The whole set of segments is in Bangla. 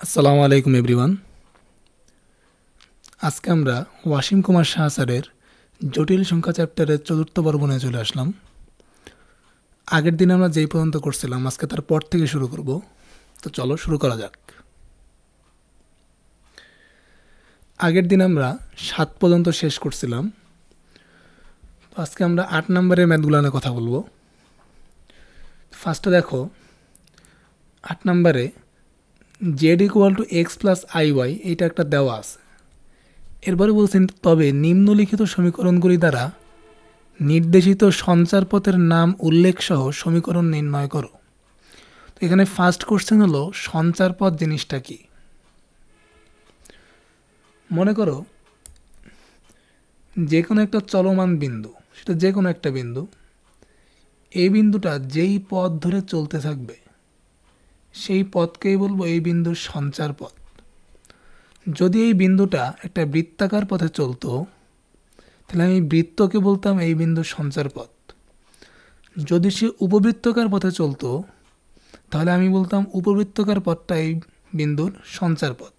আসসালামু আলাইকুম এভরিওয়ান। আজকে আমরা ওয়াসিম কুমার শাহ স্যারের জটিল সংখ্যা চ্যাপ্টারের চতুর্থ পর্ব নিয়ে চলে আসলাম। আগের দিন আমরা যেই পর্যন্ত করছিলাম আজকে তার পর থেকে শুরু করব। তো চলো শুরু করা যাক। আগের দিন আমরা 7 পর্যন্ত শেষ করছিলাম। তো আজকে আমরা 8 নম্বরের ম্যাথগুলো নিয়ে কথা বলবো। ফার্স্টে দেখো 8 নম্বরে z equal to x plus i y এইটা একটা দেওয়া আছে। এরপরে বলছেন তবে নিম্নলিখিত সমীকরণগুলি দ্বারা নির্দেশিত সঞ্চার পথের নাম উল্লেখ সহ সমীকরণ নির্ণয় করো। তো এখানে ফার্স্ট কোশ্চেন হলো সঞ্চার পথ জিনিসটা কি। মনে করো যে কোনো একটা চলমান বিন্দু, সেটা যে কোনো একটা বিন্দু, এই বিন্দুটা যেই পথ ধরে চলতে থাকবে সেই পথকেই বলবো এই বিন্দুর সঞ্চার পথ। যদি এই বিন্দুটা একটা বৃত্তাকার পথে চলতো তাহলে আমি বৃত্তকে বলতাম এই বিন্দুর সঞ্চার পথ। যদি সে উপবৃত্তকার পথে চলতো তাহলে আমি বলতাম উপবৃত্তকার পথটা এই বিন্দুর সঞ্চার পথ।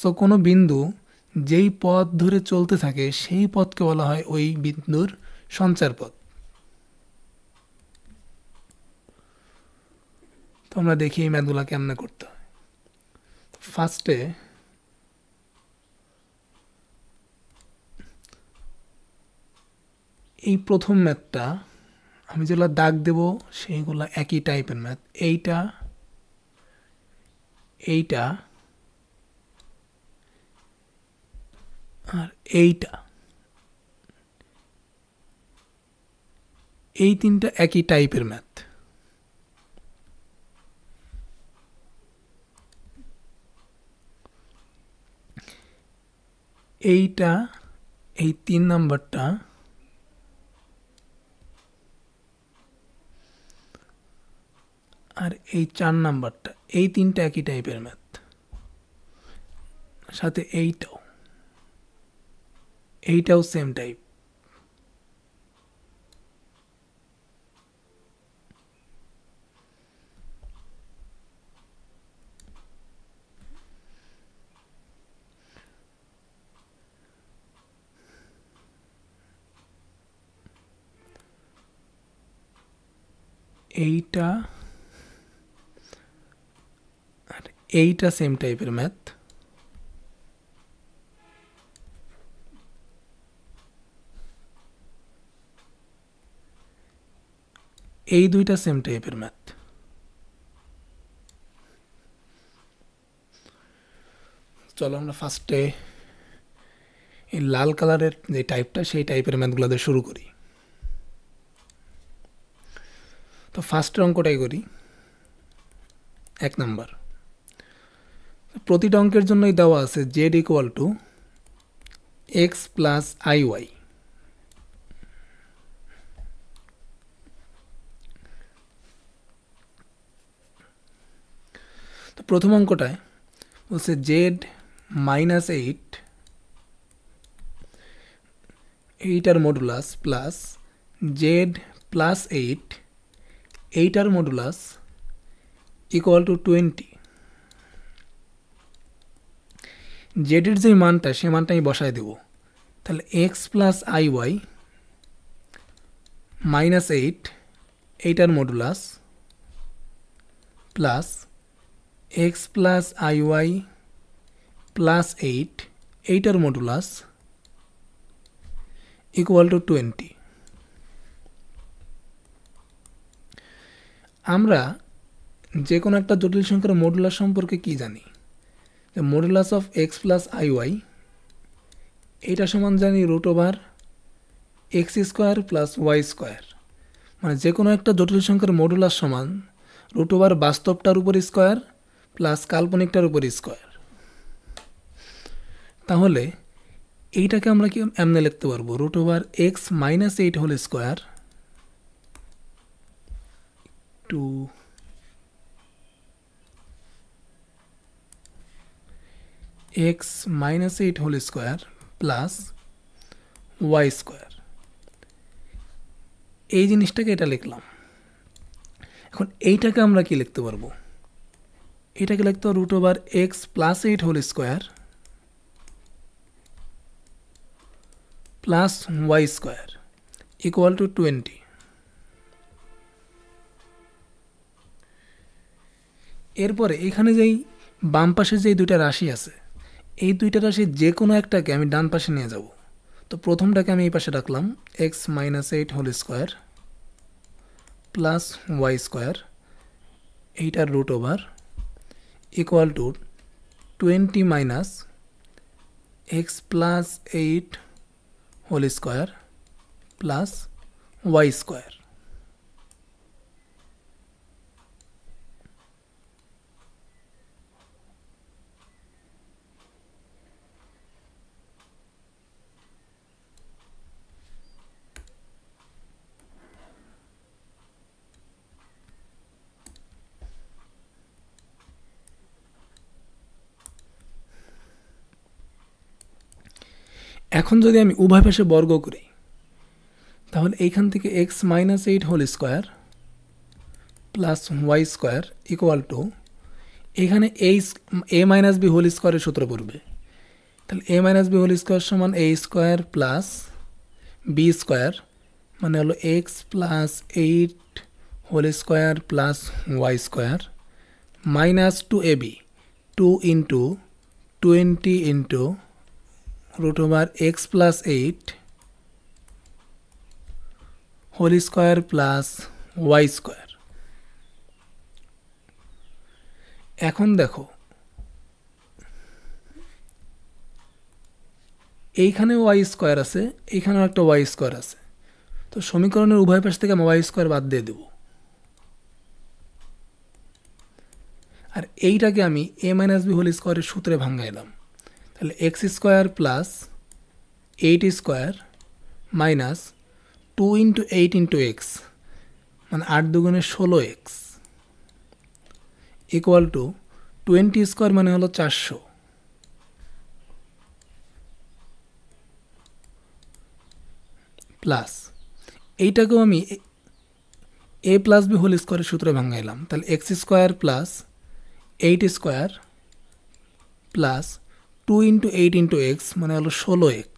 সো কোনো বিন্দু যেই পথ ধরে চলতে থাকে সেই পথকে বলা হয় ওই বিন্দুর সঞ্চার পথ। তো আমরা দেখি এই ম্যাথগুলো কেমনে করতে হয়। ফার্স্টে এই প্রথম ম্যাথটা আমি যেগুলো দাগ দেব সেইগুলো একই টাইপের ম্যাথ। এইটা এইটা আর এইটা, এই তিনটা একই টাইপের ম্যাথ। এইটা, এই 3 নাম্বারটা আর এই 4 নাম্বারটা, এই তিনটা একই টাইপের ম্যাথ। সাথে এইটাও সেম টাইপ। এইটা আর এইটা সেম টাইপের ম্যাথ। এই দুইটা সেম টাইপের ম্যাথ। চলো আমরা ফার্স্টে এই লাল কালারের যে টাইপটা সেই টাইপের ম্যাথগুলো দিয়ে শুরু করি। তো ফার্স্ট অঙ্কটাই করি। 1 নাম্বার, প্রতিটা অঙ্কের জন্যই দেওয়া আছে z equal to x plus i y. তো প্রথম অঙ্কটায় বলছে জেড -8 এইটার মডুলাস প্লাস জেড +8 এইটার মডুলাস ইকুয়াল টু 20। জেডের যে মানটা সেই মানটা আমি বসায় দেব। তাহলে এক্স প্লাস আই ওয়াই -8 এইটার modulus plus x plus i y +8 এইটার মডুলাস ইকুয়াল টু 20। আমরা যে কোনো একটা জটিল সংখ্যার মডুলাস সম্পর্কে কি জানি? Modulus of x plus i y এইটা সমান জানি √x² প্লাস y²। মানে যে কোনো একটা জটিল সংখ্যার মডুলাস সমান √ বাস্তবটার উপর স্কোয়ার প্লাস কাল্পনিকটার উপর স্কোয়ার। তাহলে এইটাকে আমরা কি এমনি লিখতে পারবো? √x - 8 whole square to x - 8 whole square plus y²। এই জিনিসটাকে এটা লিখলাম। এখন এইটাকে আমরা কি লিখতে পারবো? এটাকে লিখতে হবে root over x plus 8 whole square plus y square equal to 20। এরপরে এখানে যেই বাম পাশে যেই দুইটা রাশি আছে, এই দুইটা রাশির যে কোনো একটাকে আমি ডান পাশে নিয়ে যাব। তো প্রথমটাকে আমি এই পাশে রাখলাম, x minus 8 whole square plus y square, এইটার root over equal to 20 minus x plus 8 whole square plus y square. এখন যদি আমি উভয় পাশে বর্গ করি, তাহলে এইখান থেকে x minus 8 whole square plus y square equal to, এখানে এ মাইনাস বি হোল স্কোয়ারের সূত্র পড়বে। তাহলে a minus b whole square সমান a square plus b square, মানে হলো x plus 8 whole square plus y square minus 2ab 2 into 20 into root over x plus 8 whole square plus y square। এখন দেখো এইখানে y স্কোয়ার আছে, এইখানেও একটা y স্কোয়ার আছে, তো সমীকরণের উভয় পাশ থেকে আমি y স্কোয়ার বাদ দিয়ে দেব। আর এইটাকে আমি a মাইনাস বি হোল স্কোয়ারের সূত্রে ভাঙাইলাম। তাহলে x square plus 8 square minus 2 into 8 into x, মানে 8 দুগুণে 16x ইকুয়াল টু 20 স্কোয়ার মানে হলো 400 প্লাস এইটাকেও আমি এ প্লাস বি হোল স্কোয়ারের সূত্রে ভাঙাইলাম। তাহলে x square plus 8 square plus 2 into 8 into x মানে হলো 16x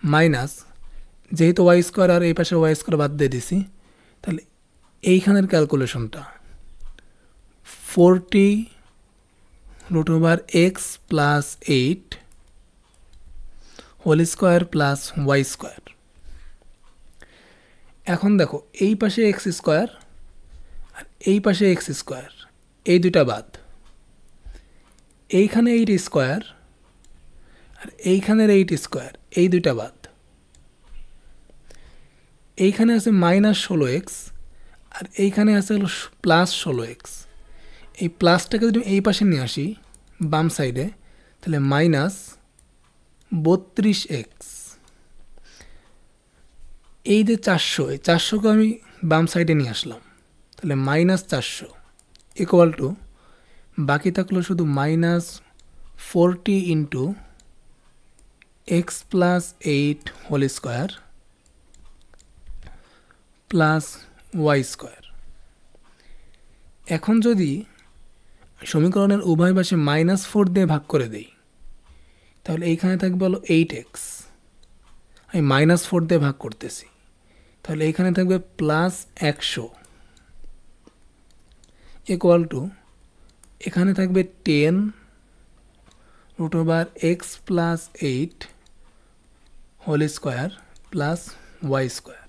মাইনাস, যেহেতু ওয়াই স্কোয়ার আর এই পাশে ওয়াই স্কোয়ার বাদ দিয়ে দিছি, তাহলে এইখানের ক্যালকুলেশনটা 40 root over x plus 8 whole square plus y square. এখন দেখো এই পাশে এক্স স্কোয়ার আর এই পাশে এক্স স্কোয়ার, এই দুইটা বাদ, এইখানে 8 স্কোয়ার আর এইখানের 8 স্কোয়ার, এই দুইটা বাদ, এইখানে আছে মাইনাস 16x আর এইখানে আছে হলো প্লাস 16x। এই প্লাসটাকে যদি এই পাশে নিয়ে আসি বাম সাইডে, তাহলে মাইনাস 32x। এই যে 400, এই 400কে আমি বাম সাইডে নিয়ে আসলাম, তাহলে মাইনাস 400 ইকুয়াল টু, বাকি থাকলো শুধু minus 40 into x plus 8 whole square plus y square. এখন যদি সমীকরণের উভয় পাশে -4 দিয়ে ভাগ করে দেই, তাহলে এইখানে থাকবে হলো 8x, আমি -4 দিয়ে ভাগ করতেছি, তাহলে এইখানে থাকবে প্লাস 100 ইকুয়াল টু, এখানে থাকবে 10 root over x plus 8 whole square plus y square.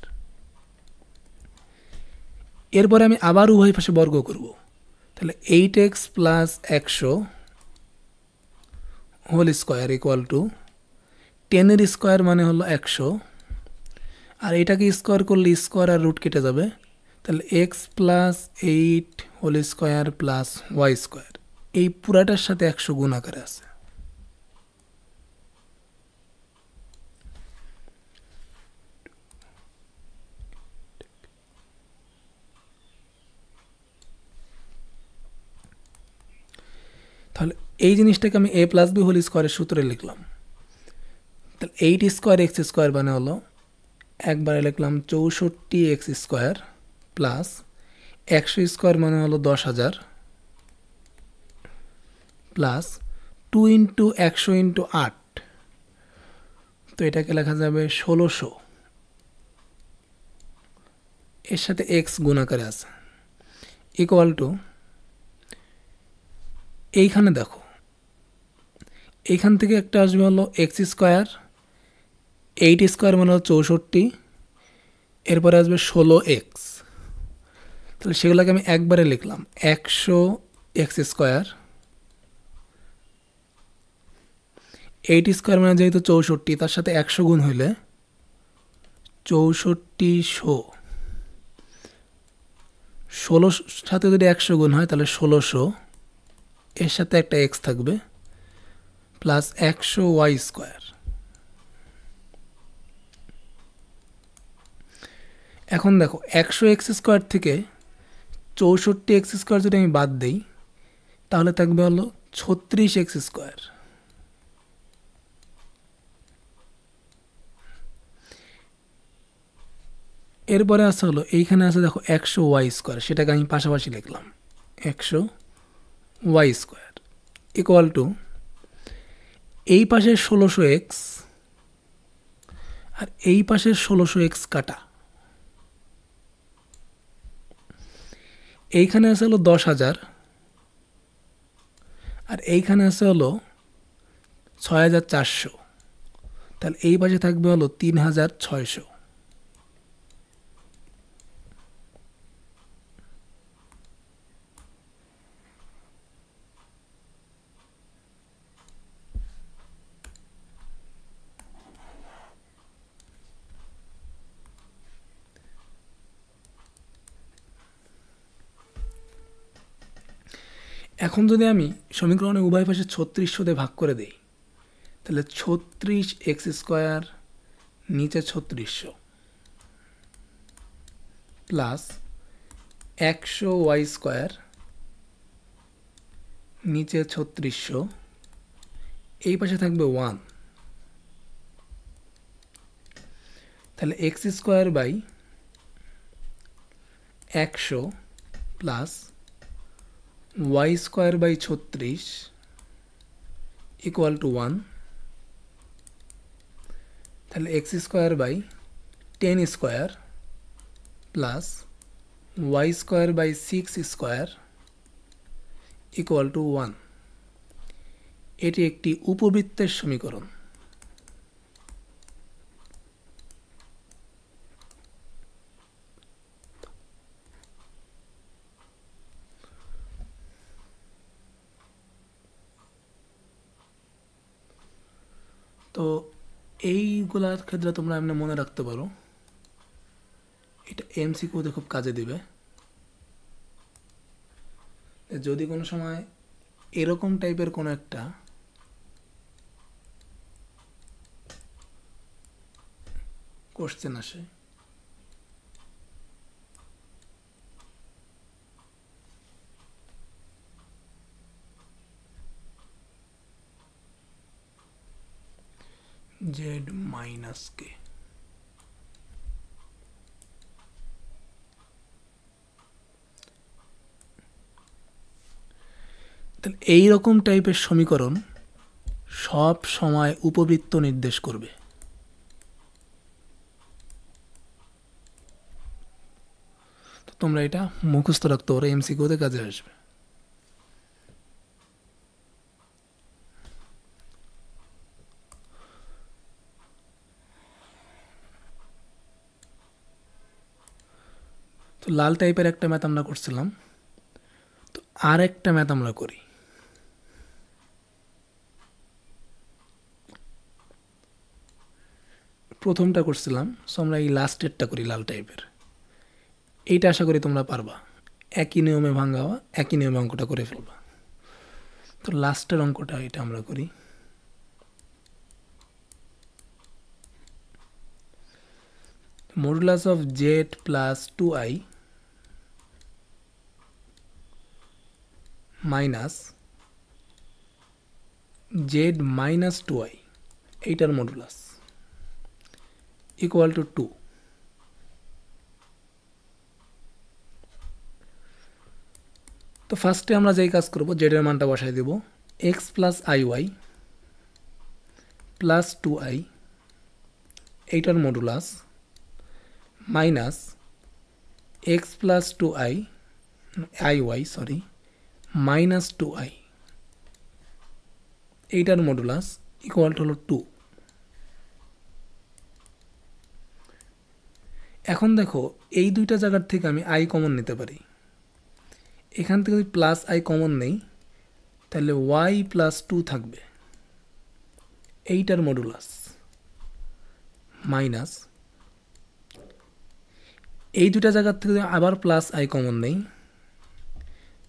এরপরে আমি আবার উভয় পাশে বর্গ করব, তাহলে 8x plus 100 whole square equal to 10 square মানে হলো 100, আর এটাকে স্কোয়ার করলে স্কোয়ার আর রুট কেটে যাবে, তাহলে x plus 8 whole square plus y square, এই পুরাটার সাথে 100 গুণ আকারে আছে। তাহলে এই জিনিসটাকে আমি এ প্লাস বি হোল স্কোয়ারের সূত্রে লিখলাম। তাহলে 8 স্কোয়ার এক্স স্কোয়ার মানে হলো, একবারে লিখলাম 64x স্কোয়ার প্লাস 100 স্কোয়ার মানে হলো 10,000 প্লাস 2 ইন্টু 100 ইন্টু 8, তো এটাকে লেখা যাবে 1600, এর সাথে এক্স গুণ আকারে আছে, ইকুয়াল টু, এইখানে দেখো এইখান থেকে একটা আসবে হলো এক্স স্কোয়ার, 8 স্কোয়ার মানে হলো 64, এরপরে আসবে 16x, তাহলে সেগুলোকে আমি একবারে লিখলাম 100x স্কোয়ার, 8 স্কোয়ার মানে যেহেতু 64, তার সাথে 100 গুণ হইলে 6400, 16 সাথে যদি 100 গুণ হয় তাহলে 1600, এর সাথে একটা এক্স থাকবে, প্লাস 100y স্কোয়ার। এখন দেখো 100x স্কোয়ার থেকে 64x স্কোয়ার যদি আমি বাদ দিই তাহলে থাকবে হলো 36x স্কোয়ার। এরপরে আছে হলো এইখানে আছে দেখো 100y স্কোয়ার, সেটাকে আমি পাশাপাশি লিখলাম 100y স্কোয়ার, ইকুয়াল টু এই পাশে 1600x আর এই পাশে 1600x কাটা, এইখানে আছে হলো 10,000 আর এইখানে আছে হলো 6,400, তাহলে এই পাশে থাকবে হলো 3,600। এখন যদি আমি সমীকরণের উভয় পাশে 3600 দিয়ে ভাগ করে দিই তাহলে 36x স্কোয়ার নিচে 3600 প্লাস 100y স্কোয়ার নিচে 3600, এই পাশে থাকবে 1, তাহলে x square by 100 plus y square by 36 equal to 1, তাহলে x square by 10 square plus y square by 6 square equal to 1। এটি একটি উপবৃত্তের সমীকরণ। তো এইগুলার ক্ষেত্রে তোমরা এমনি মনে রাখতে পারো, এটা এমসিকিউতে খুব কাজে দিবে। যদি কোনো সময় এরকম টাইপের কোনো একটা কোশ্চেন আসে, জেড মাইনাস কে, তাহলে এইরকম টাইপের সমীকরণ সব সময় উপবৃত্ত নির্দেশ করবে। তো তোমরা এটা মুখস্থ রাখতে পারো, এমসিকিউতে কাজে আসবে। তো লাল টাইপের একটা ম্যাথ আমরা করছিলাম, তো আর একটা ম্যাথ আমরা করি। প্রথমটা করছিলাম, সো আমরা এই লাস্টেরটা করি লাল টাইপের। এইটা আশা করি তোমরা পারবা, একই নিয়মে ভাঙাবা, একই নিয়মে অঙ্কটা করে ফেলবা। তো লাস্টের অঙ্কটা এটা আমরা করি। Modulus of Z plus 2i minus Z minus 2i, এইটার মডুলাস ইকুয়াল টু 2। তো ফার্স্টে আমরা যেই কাজ করব, জেড এর মানটা বসাই দেব, x plus i y plus 2i এইটার modulus minus x plus 2i i y sorry minus 2i এইটার মডুলাস ইকুয়াল টু হলো 2। এখন দেখো এই দুইটা জায়গার থেকে আমি আই কমন নিতে পারি। এখান থেকে যদি প্লাস আই কমন নেই তাহলে ওয়াই প্লাস 2 থাকবে, এইটার মডুলাস মাইনাস এই দুইটা জায়গার থেকে আবার প্লাস আই কমন নেই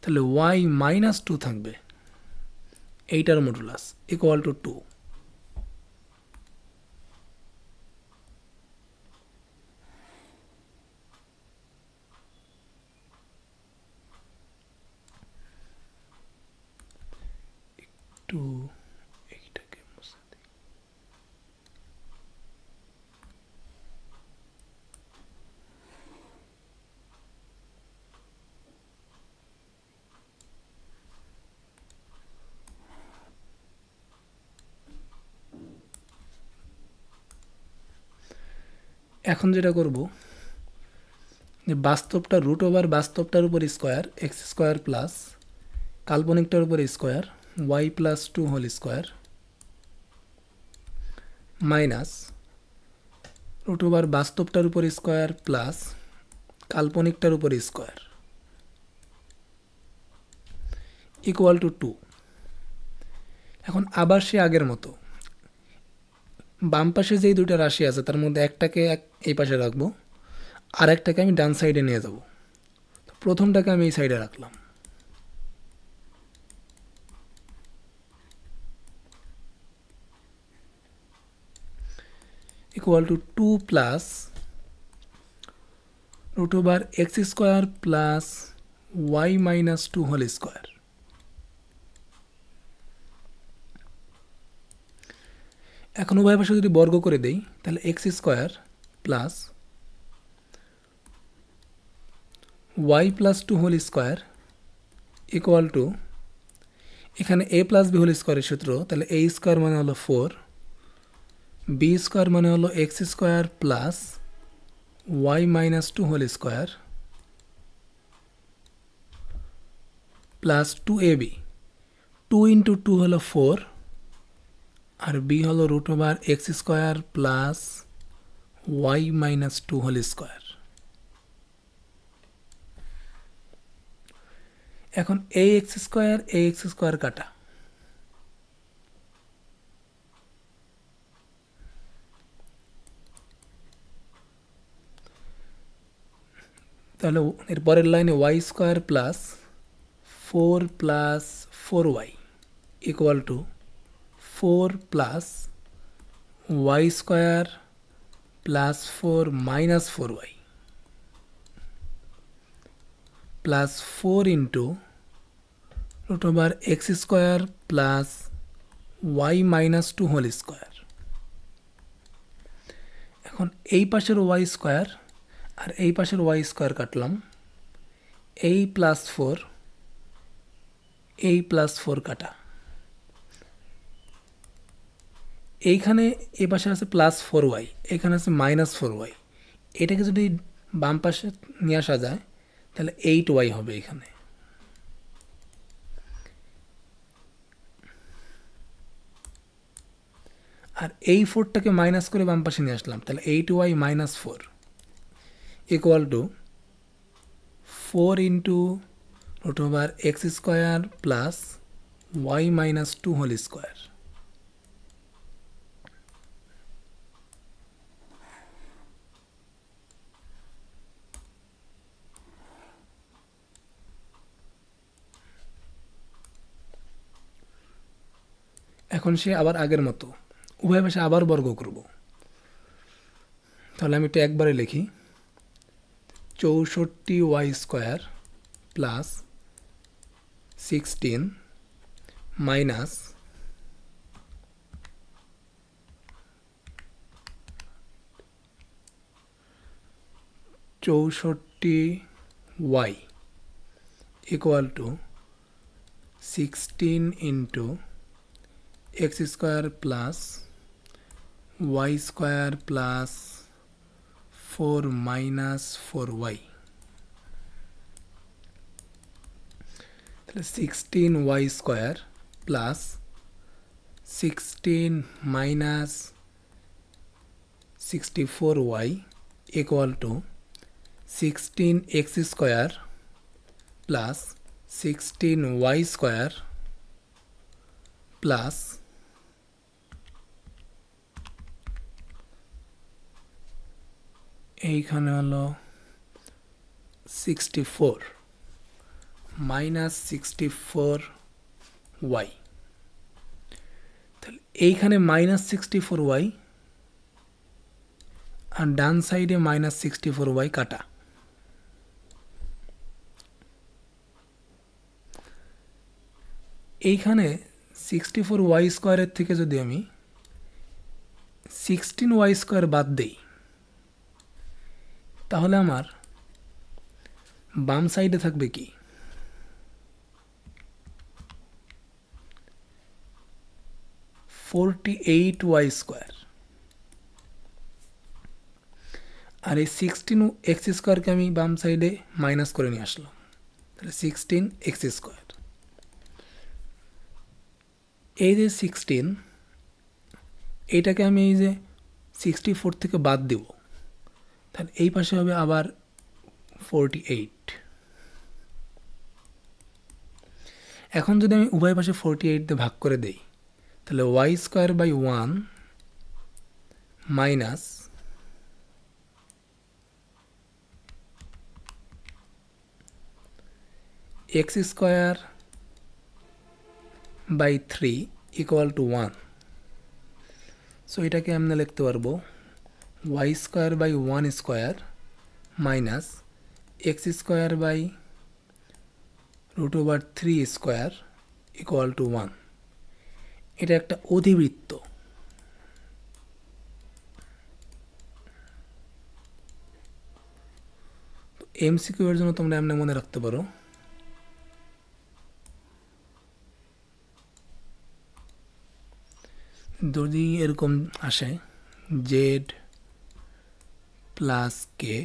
তাহলে ওয়াই মাইনাস 2 থাকবে, এইটার মডুলাস ইকুয়াল টু 2। একটু এইটাকে মুছে দিই। এখন যেটা করব যে বাস্তবটা রুট ওভার বাস্তবটার উপর স্কোয়ার এক্স স্কোয়ার প্লাস কাল্পনিকটার উপর square y plus 2 whole square minus root over বাস্তবটার উপর স্কোয়ার প্লাস কাল্পনিকটার উপর স্কোয়ার ইকুয়াল টু 2। এখন আবার সে আগের মতো বাম পাশে যেই দুইটা রাশি আছে তার মধ্যে একটাকে এই পাশে রাখবো, আর একটাকে আমি ডান সাইডে নিয়ে যাব। তো প্রথমটাকে আমি এই সাইডে রাখলাম, equal to 2 plus root over x square plus y minus 2 whole square. এখন উভয় পাশে যদি বর্গ করে দেই তাহলে x square plus y plus 2 whole square equal to, এখানে এ প্লাস বি হোল স্কোয়ারের সূত্র, তাহলে এ স্কোয়ার মানে হলো 4, বি স্কোয়ার মানে হলো x square plus y minus 2 whole square plus 2ab, 2 into 2 হলো 4 আর বি হলো root over x square plus y minus 2 whole square. এখন এ এক্স স্কোয়ার কাটা, তাহলে এরপরের লাইনে y square plus 4 plus 4y equal to 4 প্লাস y square plus 4 minus 4y plus 4 into root over x square plus y minus 2 whole square. এখন এই পাশের ওয়াই স্কোয়ার আর এই পাশের ওয়াই স্কোয়ার কাটলাম, এই প্লাস 4 এই প্লাস 4 কাটা, এইখানে এই পাশে আছে প্লাস 4y, এখানে আছে মাইনাস 4y, এটাকে যদি বাম পাশে নিয়ে আসা যায় তাহলে 8y হবে এখানে। আর এই 4টাকে মাইনাস করে বাম পাশে নিয়ে আসলাম, তাহলে 8y minus 4 equal to 4 into root over x square plus y minus 2 whole square. এখন সে আবার আগের মতো উভয় পাশে আবার বর্গ করব, তাহলে আমি এটা একবারে লিখি, 64y square plus 16 minus 64y equal to 16 into x square plus y square plus 4 minus 4y, তাহলে 16y square plus 16 minus 64y equal to 16x square plus 16y square plus এইখানে হলো 64 মাইনাস 64y, তাহলে এইখানে মাইনাস 64y আর ডান সাইডে মাইনাস 64y কাটা। এইখানে 64y স্কোয়ারের থেকে যদি আমি 16y স্কোয়ার বাদ দেই তাহলে আমার বাম সাইডে থাকবে কি 48y স্কোয়ার, আর এই 16x স্কোয়ারকে আমি বাম সাইডে মাইনাস করে নিয়ে আসলাম, তাহলে 16x স্কোয়ার। এই যে 16 এইটাকে আমি এই যে 64 থেকে বাদ দেব, তাহলে এই পাশে হবে আবার 48। এখন যদি আমি উভয় পাশে 48 দিয়ে ভাগ করে দেই তাহলে y square by 1 minus x square by 3 equal to 1। So এটাকে আমরা লিখতে পারবো y square by 1 square minus x square by √3 square equal to 1। এটা একটা অধিবৃত্ত। এমসিকিউ এর জন্য তোমরা এমনি মনে রাখতে পারো যদি এরকম আসে জেড প্লাস কে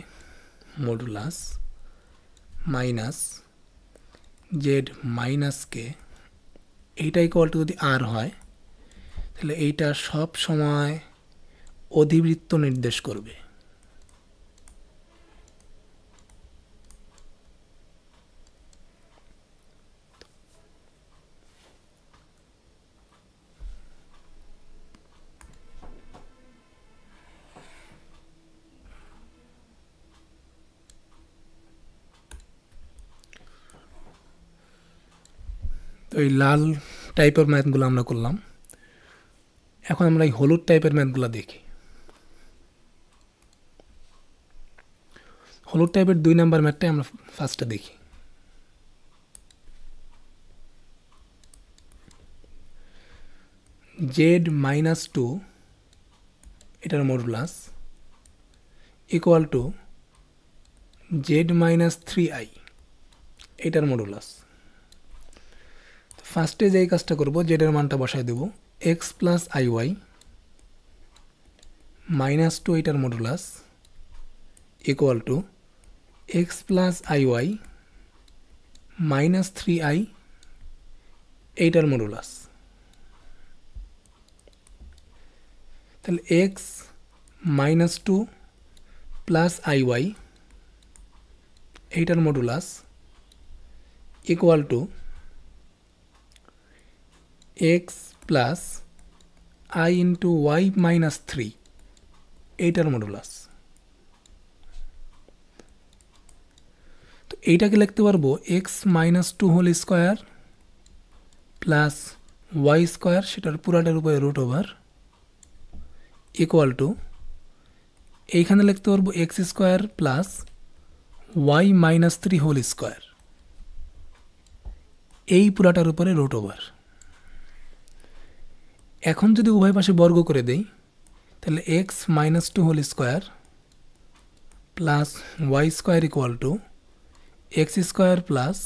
মডুলাস মাইনাস জেড মাইনাস কে, এইটা ইকুয়াল টু যদি আর হয় তাহলে এইটা সব সময় অধিবৃত্ত নির্দেশ করবে। তো এই লাল টাইপের ম্যাথগুলো আমরা করলাম, এখন আমরা এই হলুদ টাইপের ম্যাথগুলো দেখি। হলুদ টাইপের 2 নাম্বার ম্যাথটাই আমরা ফার্স্টে দেখি। জেড মাইনাস 2 এটার modulus equal to Z minus 3i এটার মডুলাস। ফার্স্টে যে কাজটা করব জেডের মানটা বসায় দেব এক্স প্লাস আইওয়াই মাইনাস 2 এটার modulus equal to x plus i y minus 3i এইটার মডুলাস। তাহলে এক্স মাইনাস 2 প্লাস আইওয়াই এইটার modulus equal to x plus i into y minus 3 এইটার মডুলাস। তো এইটাকে লিখতে পারবো x minus 2 whole square plus y square সেটার পুরাটার উপরে রুট ওভার ইকুয়াল টু এইখানে লিখতে পারবো x square plus y minus 3 whole square এই পুরাটার উপরে রুট ওভার। এখন যদি উভয় পাশে বর্গ করে দেই তাহলে x minus 2 whole square plus y square equal to x square plus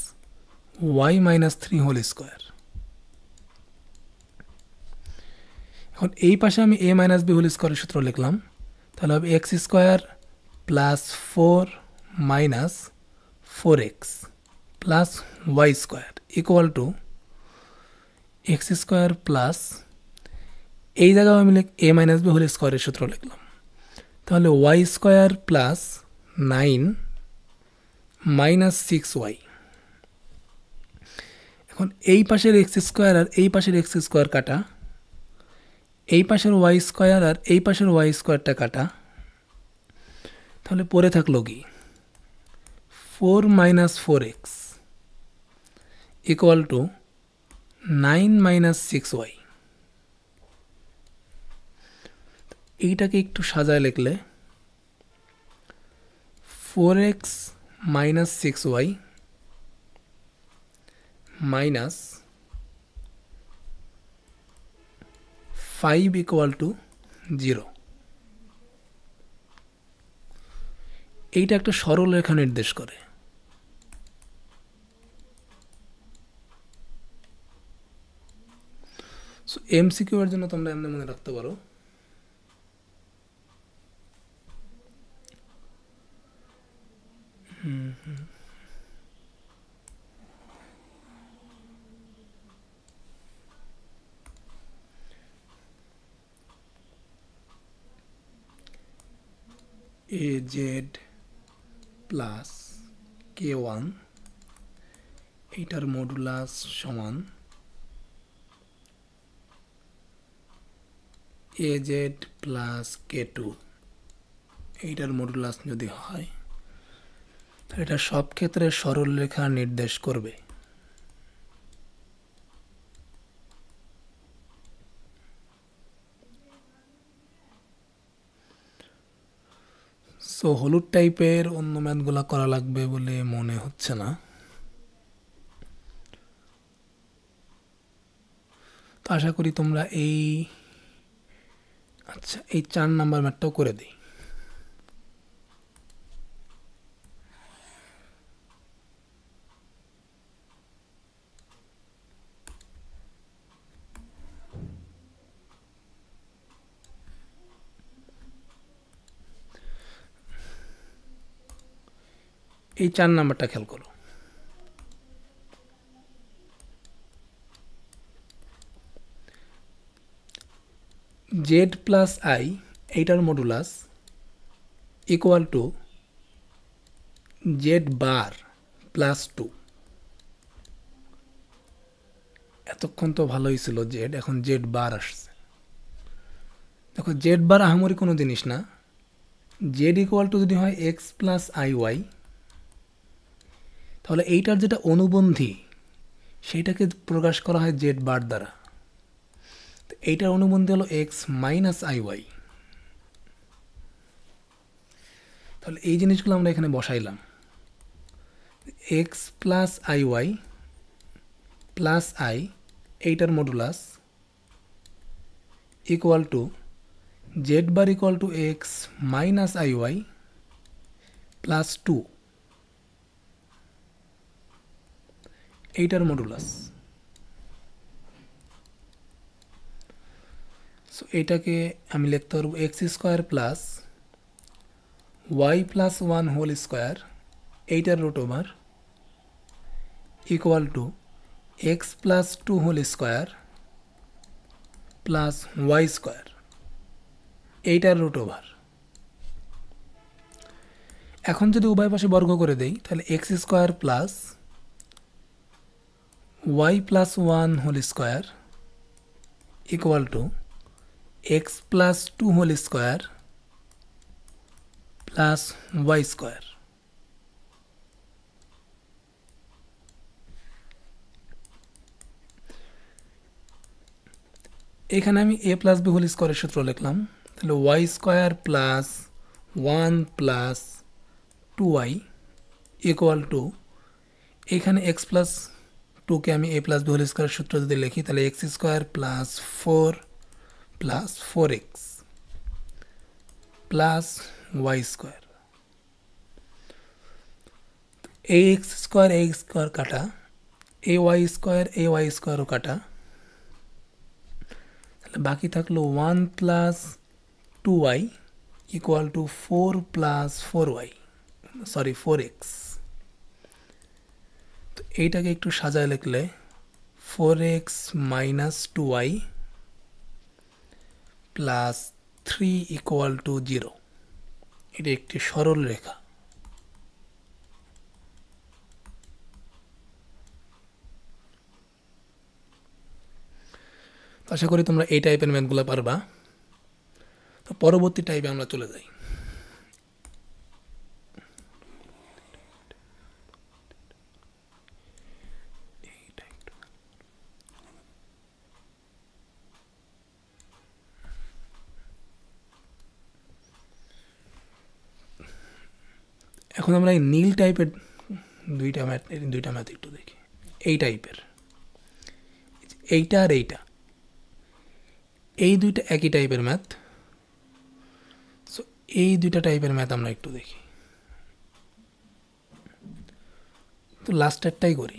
y minus 3 whole square. এখন এই পাশে আমি এ মাইনাস বি হোল স্কোয়ারের সূত্র লিখলাম, তাহলে হবে x square plus 4 minus 4x plus y square equal to x square plus, এই জায়গায় আমি এ মাইনাস বি হোল স্কোয়ারের সূত্র লিখলাম, তাহলে y square plus 9 minus 6y। এখন এই পাশের এক্স স্কোয়ার আর এই পাশের এক্স স্কোয়ার কাটা, এই পাশের ওয়াই স্কোয়ার আর এই পাশের ওয়াই স্কোয়ারটা কাটা, তাহলে পরে থাকলো কি 4 minus 4x equal to 9 minus 6y। এইটাকে একটু সাজায় লিখলে 4x minus 6y minus 5 equal to 0। এইটা একটা সরল রেখা নির্দেশ করে। সো এমসিকিউ এর জন্য তোমরা এমনি মনে রাখতে পারো, এ জেড প্লাস k1 এইটার মডুলাস সমান এ জেড প্লাস k2 এইটার মডুলাস যদি হয়, তাহলে এটা সব ক্ষেত্রে সরল রেখা নির্দেশ করবে। সো হলুদ টাইপের অন্য ম্যাথগুলো করা লাগবে বলে মনে হচ্ছে না। তো আশা করি তোমরা এই 4 নাম্বার ম্যাথটাও করে দিই। এই 4 নাম্বারটা খেয়াল করো, জেড প্লাস আই এইটার modulus equal to z bar plus 2। এতক্ষণ তো ভালোই ছিল জেড, এখন জেড বার আসছে। দেখো জেড বার আহামরি কোনো জিনিস না। জেড ইকুয়াল টু যদি হয় এক্স প্লাস আই ওয়াই, তাহলে এইটার যেটা অনুবন্ধী সেইটাকে প্রকাশ করা হয় জেড বার দ্বারা। তো এইটার অনুবন্ধী হলো এক্স মাইনাস আই ওয়াই। তাহলে এই জিনিসগুলো আমরা এখানে বসাইলাম, x plus i y plus i এইটার modulus equal to z bar equal to x minus i y plus 2 এইটার মডুলাস। সো এইটাকে আমি লিখতে পারবো x square plus y plus 1 whole square এইটার root over equal to x plus 2 whole square plus y square এইটার রুট ওভার। এখন যদি উভয় পাশে বর্গ করে দেই, তাহলে x square plus y plus 1 whole square equal to x plus 2 whole square plus y square. এখানে আমি এ প্লাস বি হোল স্কোয়ারের সূত্র লিখলাম, তাহলে y square plus 1 plus 2y equal to, এখানে এক্স প্লাস 2কে আমি এ প্লাস বি হোল স্কোয়ারের সূত্র যদি লিখি, তাহলে x square plus 4 plus 4x plus y square. এই এক্স স্কোয়ার কাটা, এ ওয়াই স্কোয়ারও কাটা, তাহলে বাকি থাকলো 1 plus 2y equal to 4 plus 4y, sorry 4x। তো এইটাকে একটু সাজায় লিখলে 4x minus 2y plus 3 equal to 0। এটা একটি সরল রেখা। আশা করি তোমরা এই টাইপের ম্যাথগুলো পারবা। তো পরবর্তী টাইপে আমরা চলে যাই। এখন আমরা এই নীল টাইপের দুইটা ম্যাথ একটু দেখি। এই টাইপের, এইটা আর এইটা, এই দুইটা একই টাইপের ম্যাথ। সো এই দুইটা টাইপের ম্যাথ আমরা একটু দেখি। তো লাস্টেরটাই করি।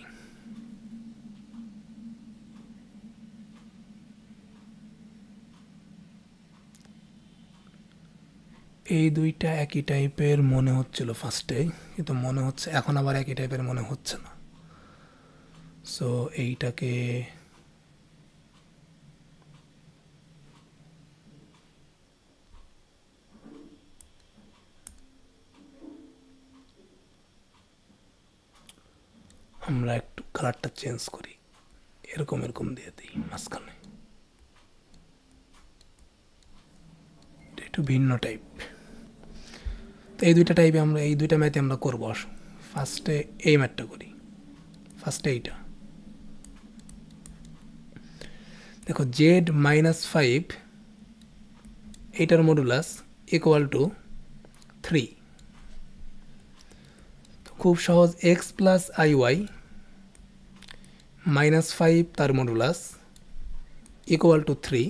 এই দুইটা একই টাইপের মনে হচ্ছিল ফার্স্টে, কিন্তু মনে হচ্ছে এখন আবার একই টাইপের মনে হচ্ছে না। সো এইটাকে আমরা একটু কালারটা চেঞ্জ করি, এরকম এরকম দিয়ে দিই মাঝখানে, একটু ভিন্ন টাইপ। তো এই দুইটা টাইপে আমরা এই দুইটা ম্যাথে আমরা করবো। ফার্স্টে এই ম্যাথটা করি, ফার্স্টে এইটা দেখো, জেড মাইনাস 5 এইটার মডুলাস ইকুয়াল টু 3। খুব সহজ, x plus i y minus 5 তার মডুলাস ইকুয়াল টু 3।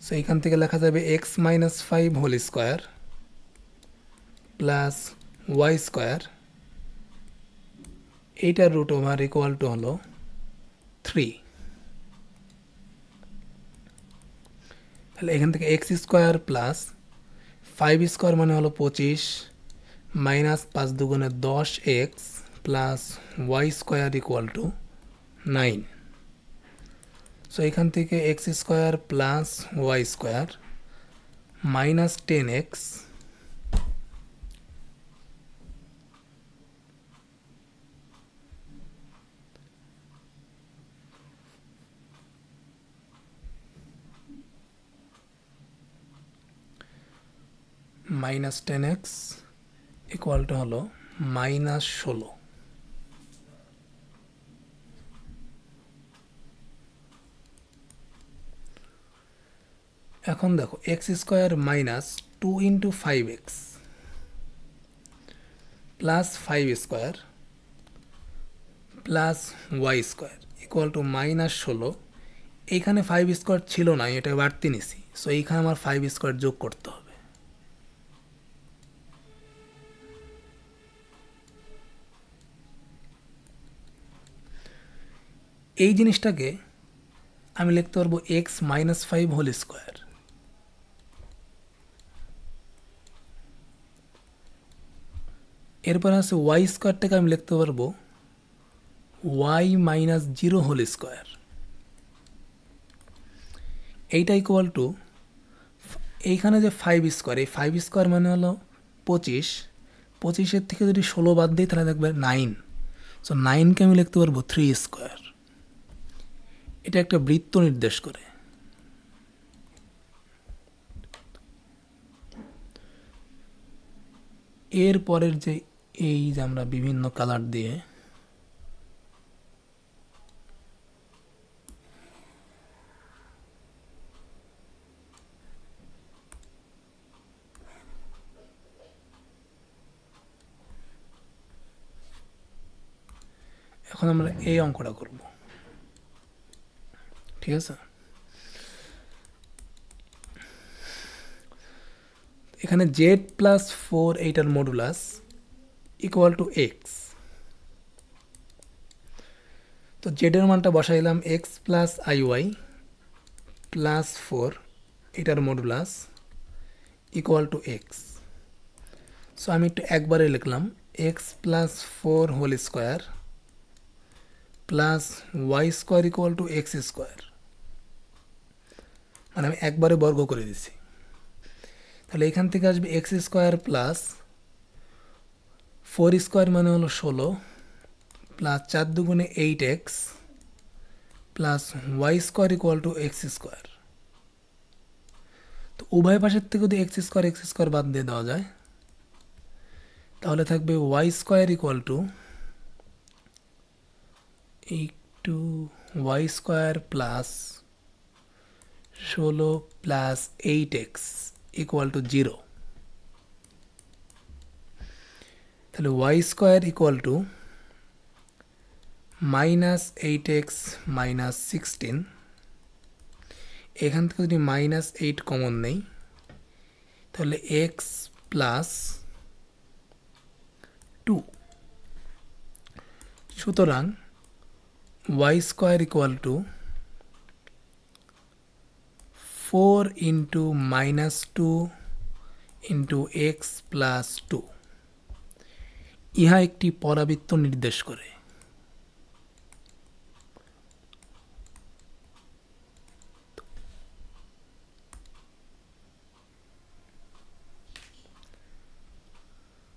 সো এখান থেকে লেখা যাবে x minus 5 whole square plus y square, এইটার রুট ওভার ইকুয়াল টু হলো 3। তাহলে এখান থেকে এক্স স্কোয়ার প্লাস 5 স্কোয়ার মানে হলো 25 মাইনাস 5 দুগুণে 10 x plus y square equal to 9। So এখান থেকে x square plus y square minus 10x minus 10x equal to হলো মাইনাস 16। এখন দেখো x square minus 2 into 5x plus 5 square plus y square equal to minus 16। এইখানে 5 স্কোয়ার ছিল না, এটা বাড়তি নিছি। সো এইখানে আমার 5 স্কোয়ার যোগ করতে হবে। এই জিনিসটাকে আমি লিখতে পারবো এক্স মাইনাস 5 হোল স্কোয়ার। এরপর আছে ওয়াই স্কোয়ারটাকে আমি লিখতে পারবো ওয়াই মাইনাস 0 হোল স্কোয়ার। এইটা ইকুয়াল টু এইখানে যে 5 স্কোয়ার, এই 5 স্কোয়ার মানে হলো 25, 25-এর থেকে যদি 16 বাদ দিই তাহলে দেখবে 9। সো 9কে আমি লিখতে পারবো 3 স্কোয়ার। এটা একটা বৃত্ত নির্দেশ করে। এর পরের যে এই যে আমরা বিভিন্ন কালার দিয়ে এখন আমরা এই অঙ্কটা করব, ঠিক আছে? এখানে জেড প্লাস 4 এইটার মডুলাস ইকুয়াল টু এক্স। তো জেডের মানটা বসাইলাম x plus i y plus 4 এটার modulus equal to x. So আমি একটু একবারে লিখলাম x plus 4 whole square plus y square equal to x square, মানে আমি একবারে বর্গ করে দিছি। তাহলে এখান থেকে আসবে এক্স স্কোয়ার প্লাস 4 স্কোয়ার মানে হলো 16 প্লাস 4 দুগুণে 8x plus y square equal to x square. তো উভয় পাশের থেকে যদি এক্স স্কোয়ার বাদ দিয়ে দেওয়া যায় তাহলে থাকবে y square equal to y square plus 16 plus 8x equal to 0। তাহলে y square equal to minus 8x minus 16, এখান থেকে যদি মাইনাস 8 কমন নেই তাহলে এক্স প্লাস 2। সুতরাং y square equal to 4 into minus 2 into x plus 2, ইহা একটি পরাবৃত্ত নির্দেশ করে।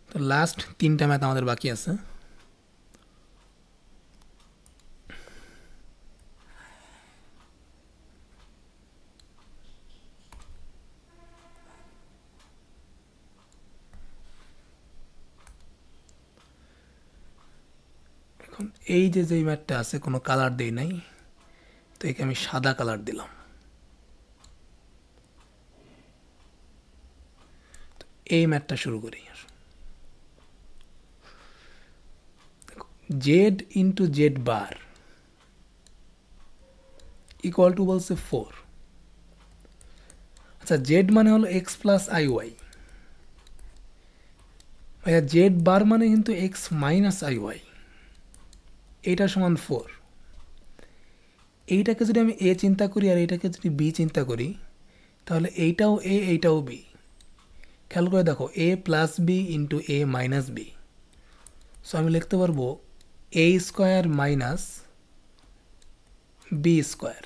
তো লাস্ট 3টা ম্যাথ আমাদের বাকি আছে। এখন এই যে যেই ম্যাথটা আছে কোনো কালার দেই নাই, তো একে আমি সাদা কালার দিলাম। এই ম্যাথটা শুরু করি। Z into Z bar equal two বলছে 4। আচ্ছা, জেড মানে হলো এক্স প্লাস আই ওয়াই, ভাইয়া জেড বার মানে কিন্তু এক্স মাইনাস আই ওয়াই, এইটা সমান 4। এইটাকে যদি আমি এ চিন্তা করি আর এইটাকে যদি বি চিন্তা করি তাহলে এইটাও এ এইটাও বি। খেয়াল করে দেখো a plus b into a minus b. So আমি লিখতে পারবো a square minus b square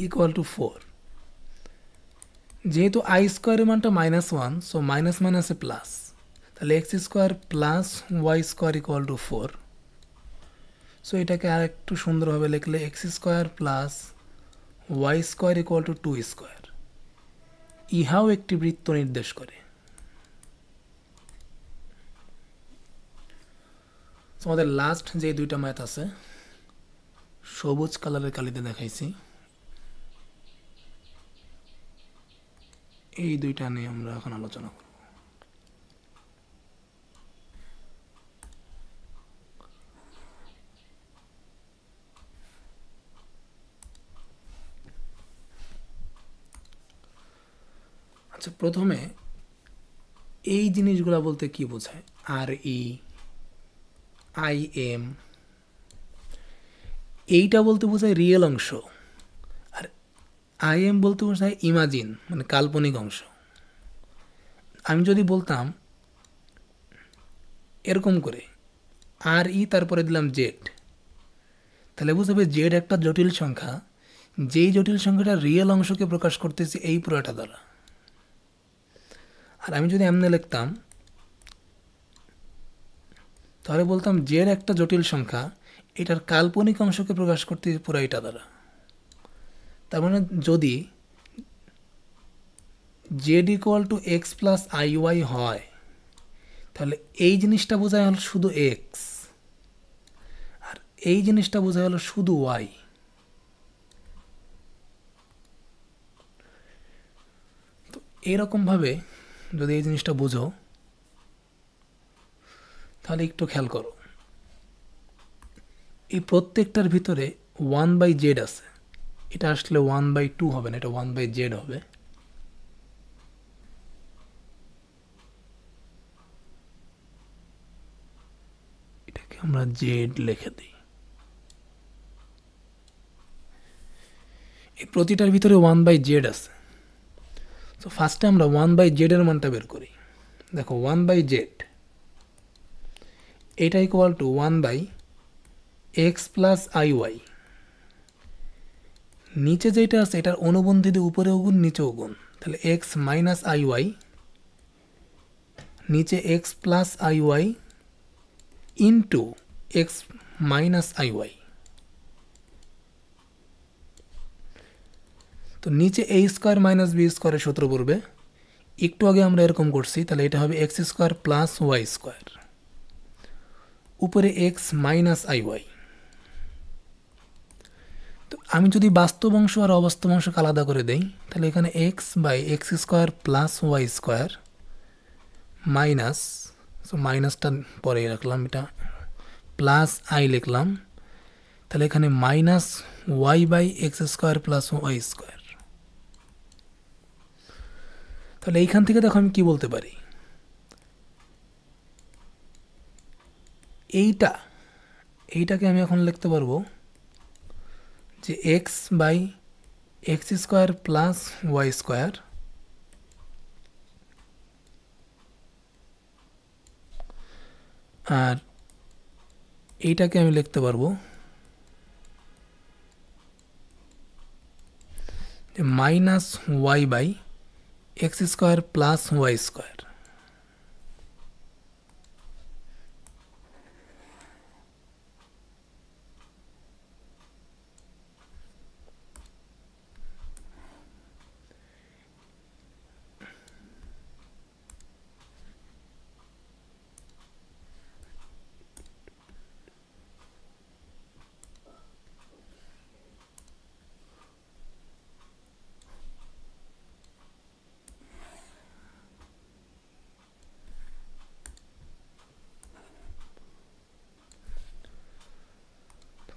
equal to 4। যেহেতু আই স্কোয়ারের মানটা -1, সো মাইনাস মাইনাসে প্লাস, তাহলে x square plus y square equal to 4। So এটাকে আর একটু সুন্দরভাবে লিখলে x square plus y square equal to 2 square, ইহাও একটি বৃত্ত নির্দেশ করে। আমাদের লাস্ট যে 2টা ম্যাথ আছে সবুজ কালারের কালিতে দেখাইছি, এই 2টা নিয়ে আমরা এখন আলোচনা করব। আচ্ছা, প্রথমে এই জিনিসগুলা বলতে কি বোঝায়? আর ই, আই এম, এইটা বলতে বোঝায় রিয়েল অংশ, আর আই এম বলতে বোঝায় ইমাজিন মানে কাল্পনিক অংশ। আমি যদি বলতাম এরকম করে আর ই তারপরে দিলাম জেড, তাহলে বুঝবে জেড একটা জটিল সংখ্যা, যেই জটিল সংখ্যাটা রিয়েল অংশকে প্রকাশ করতেছি এই পুরোটা দ্বারা। আর আমি যদি এমনি লিখতাম তাহলে বলতাম জেড একটা জটিল সংখ্যা, এটার কাল্পনিক অংশকে প্রকাশ করতে পুরো এটা দ্বারা। তার মানে যদি z equal to x plus i y হয় তাহলে এই জিনিসটা বোঝায় হলো শুধু এক্স, আর এই জিনিসটা বোঝায় হলো শুধু ওয়াই। তো এরকমভাবে যদি এই জিনিসটা বুঝো তাহলে একটু খেয়াল করো, এই প্রত্যেকটার ভিতরে 1/z আছে, এটা আসলে 1/2 হবে না, এটা 1/z হবে। এটাকে আমরা জেড লিখে দিই। এই প্রতিটার ভিতরে 1/z আছে। তো ফার্স্টে আমরা 1/z এর মানটা বের করি। দেখো 1/z এটা equal two 1/x plus iy। নিচে যেটা আছে এটার অনুবন্ধী দিয়ে উপরেও গুণ নিচেও গুণ, তাহলে x মাইনাস iy নিচে x plus iy into x minus iy। তো নিচে a স্কোয়ার মাইনাস বি স্কোয়ারের সূত্র পড়বে, একটু আগে আমরা এরকম করছি, তাহলে এটা হবে x square plus y square উপরে এক্স মাইনাস iy। তো আমি যদি বাস্তব অংশ আর অবাস্তব অংশকে আলাদা করে দেই, তাহলে এখানে x by x square plus y square minus, so মাইনাসটা পরে রাখলাম, এটা প্লাস আই লিখলাম, তাহলে এখানে minus y by x square plus y square. তাহলে এইখান থেকে দেখো আমি কি বলতে পারি, এইটাকে আমি এখন লিখতে পারবো যে x by x square plus y square আর এইটাকে আমি লিখতে পারবো যে minus y by x square plus y square.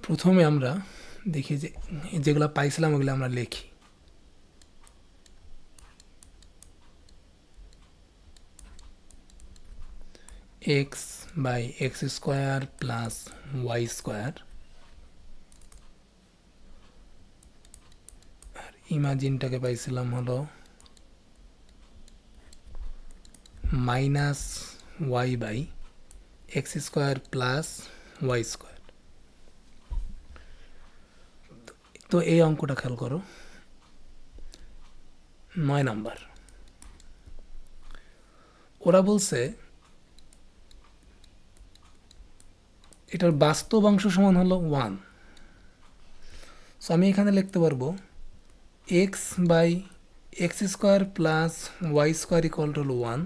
প্রথমে আমরা দেখি যে যেগুলো পাইছিলাম ওগুলো আমরা লিখি। X by x square plus y square আর ইমাজিনটাকে পাইছিলাম হলো minus y by x square plus y square. তো এই অঙ্কটা খেয়াল করো, 9 নাম্বার। ওরা বলছে এটার বাস্তব অংশ সমান হলো 1। সো আমি এখানে লিখতে পারবো x by x square plus y square equal to হলো 1।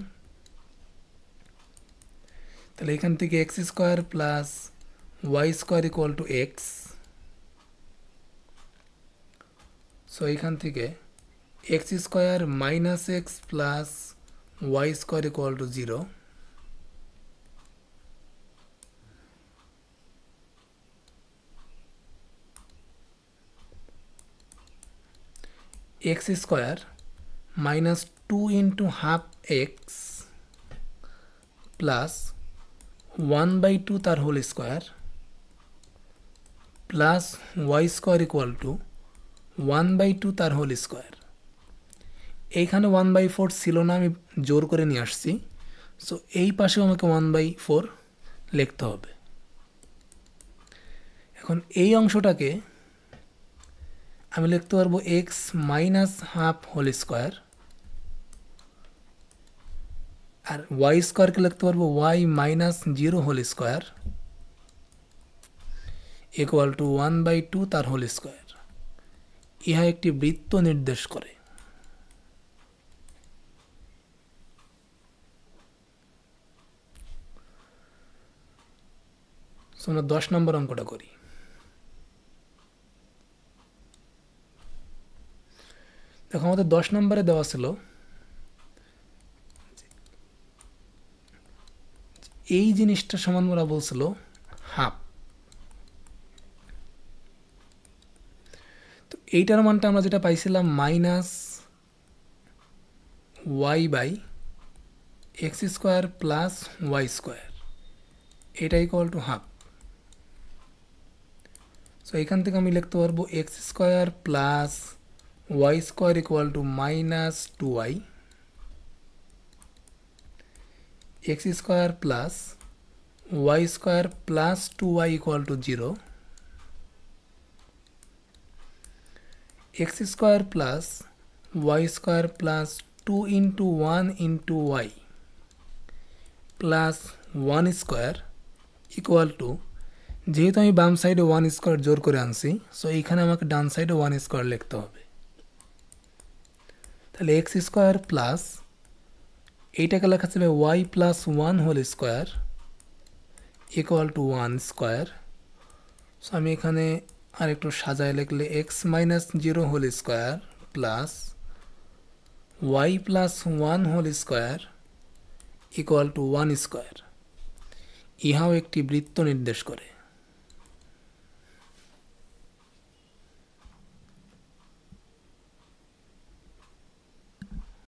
তাহলে এখান থেকে x square plus y square equal to x. So এখান থেকে x square minus x plus y square equal to 0। X square minus 2 into half x plus 1/2 তার whole square plus y square equal to 1/2 তার হোল স্কোয়ার। এইখানে 1/4 ছিল না, আমি জোর করে নিয়ে আসছি। সো এই পাশেও আমাকে 1/4 লিখতে হবে। এখন এই অংশটাকে আমি লিখতে পারবো x minus half whole square আর ওয়াই স্কোয়ারকে লিখতে পারবো y minus 0 whole square equal to 1/2 তার হোল স্কোয়ার। ইহা একটি বৃত্ত নির্দেশ করে। আমরা 10 নম্বর অঙ্কটা করি। দেখো আমাদের 10 নম্বরে দেওয়া ছিল এই জিনিসটা সমান ওরা বলছিল হাফ। তো এইটার মানটা আমরা যেটা পাইছিলাম minus y by x square plus y square, এটা ইকুয়াল টু হাফ। সো এখান থেকে আমি লিখতে পারবো x square plus y square equal to minus 2y, x square plus y square plus 2y equal to 0, x square plus y square plus 2 into 1 into y plus 1 square equal to, যেহেতু আমি বাম সাইডে 1 স্কোয়ার জোর করে আনছি, সো এইখানে আমাকে ডান সাইডে 1 স্কোয়ার লিখতে হবে। তাহলে এক্স স্কোয়ার প্লাস এইটাকে লেখা যাবে y plus 1 whole square equal to 1 square. So আমি এখানে আর একটু সাজায় লিখলে x minus 0 whole square plus y plus 1 whole square equal to 1 square. ইহাও একটি বৃত্ত নির্দেশ করে।